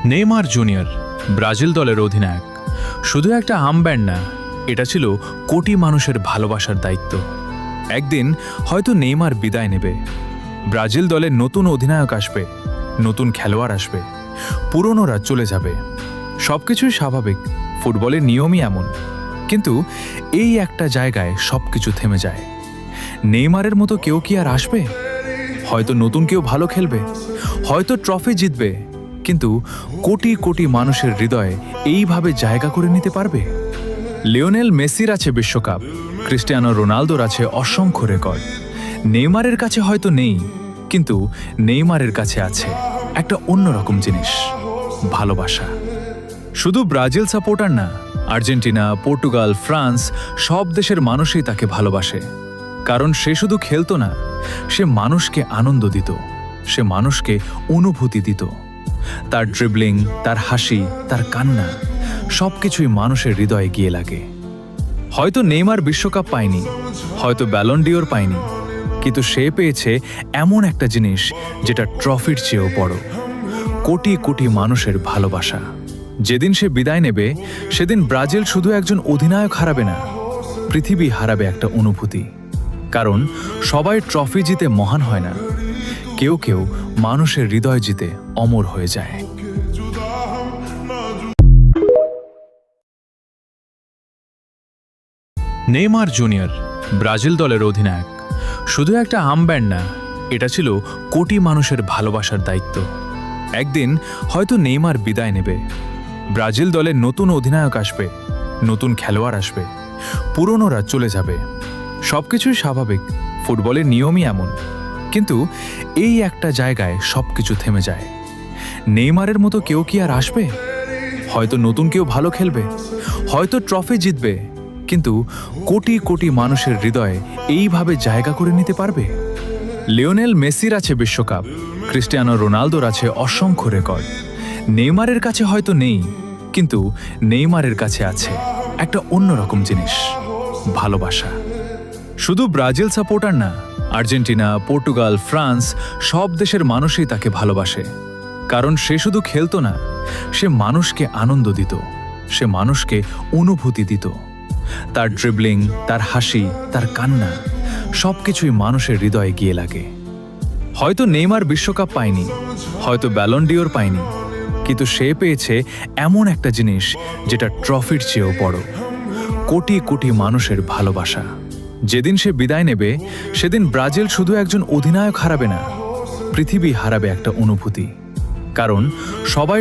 Neymar junior Brazil দলের অধিনায়ক শুধু একটা আর্মব্যান্ড না, এটা ছিল কোটি মানুষের ভালোবাসার দায়িত্ব। একদিন হয়তো নেইমার বিদায় নেবে, ব্রাজিল দলের নতুন অধিনায়ক আসবে, নতুন খেলোয়াড় আসবে, পুরনোরা চলে যাবে। সবকিছুই স্বাভাবিক, ফুটবলের নিয়মই এমন। কিন্তু এই একটা জায়গায় সবকিছু থেমে যায়। নেইমারের মতো কেউ কি আর আসবে? হয়তো নতুন কেউ ভালো খেলবে, হয়তো ট্রফি জিতবে, কিন্তু কোটি কোটি মানুষের হৃদয়ে এইভাবে জায়গা করে নিতে পারবে? লিওনেল মেসির আছে বিশ্বকাপ, ক্রিস্টিয়ানো রোনালদোর আছে অসংখ্য রেকর্ড। নেইমারের কাছে হয়তো নেই, কিন্তু নেইমারের কাছে আছে একটা অন্যরকম জিনিস, ভালোবাসা। শুধু ব্রাজিল সাপোর্টার না, আর্জেন্টিনা, পর্তুগাল, ফ্রান্স সব দেশের মানুষই তাকে ভালোবাসে। কারণ সে শুধু খেলতো না, সে মানুষকে আনন্দ দিত, সে মানুষকে অনুভূতি দিত। তার ড্রিবলিং, তার হাসি, তার কান্না সবকিছুই মানুষের হৃদয়ে গিয়ে লাগে। হয়তো নেইমার বিশ্বকাপ পায়নি, হয়তো ব্যালন ডিওর পায়নি, কিন্তু সে পেয়েছে এমন একটা জিনিস যেটা ট্রফির চেয়েও বড়, কোটি কোটি মানুষের ভালোবাসা। যেদিন সে বিদায় নেবে, সেদিন ব্রাজিল শুধু একজন অধিনায়ক হারাবে না, পৃথিবী হারাবে একটা অনুভূতি। কারণ সবাই ট্রফি জিতে মহান হয় না, কেউ কেউ মানুষের হৃদয় জিতে অমর হয়ে যায়। নেইমার জুনিয়র ব্রাজিল দলের অধিনায়ক শুধু একটা আর্মব্যান্ড না, এটা ছিল কোটি মানুষের ভালোবাসার দায়িত্ব। একদিন হয়তো নেইমার বিদায় নেবে, ব্রাজিল দলের নতুন অধিনায়ক আসবে, নতুন খেলোয়াড় আসবে, পুরনোরা চলে যাবে। সবকিছুই স্বাভাবিক, ফুটবলের নিয়মই এমন। কিন্তু এই একটা জায়গায় সবকিছু থেমে যায়। নেইমারের মতো কেউ কি আর আসবে? হয়তো নতুন কেউ ভালো খেলবে, হয়তো ট্রফি জিতবে, কিন্তু কোটি কোটি মানুষের হৃদয়ে এইভাবে জায়গা করে নিতে পারবে? লিওনেল মেসির আছে বিশ্বকাপ, ক্রিস্টিয়ানো রোনালদোর আছে অসংখ্য রেকর্ড। নেইমারের কাছে হয়তো নেই, কিন্তু নেইমারের কাছে আছে একটা অন্যরকম জিনিস, ভালোবাসা। শুধু ব্রাজিল সাপোর্টার না, আর্জেন্টিনা, পর্তুগাল, ফ্রান্স সব দেশের মানুষই তাকে ভালোবাসে। কারণ সে শুধু খেলতো না, সে মানুষকে আনন্দ দিত, সে মানুষকে অনুভূতি দিত। তার ড্রিবলিং, তার হাসি, তার কান্না সবকিছুই মানুষের হৃদয়ে গিয়ে লাগে। হয়তো নেইমার বিশ্বকাপ পায়নি, হয়তো ব্যালন ডিওর পায়নি, কিন্তু সে পেয়েছে এমন একটা জিনিস যেটা ট্রফির চেয়েও বড়, কোটি কোটি মানুষের ভালোবাসা। যেদিন সে বিদায় নেবে, সেদিন ব্রাজিল শুধু একজন অধিনায়ক হারাবে না, পৃথিবী হারাবে একটা অনুভূতি। কারণ সবাই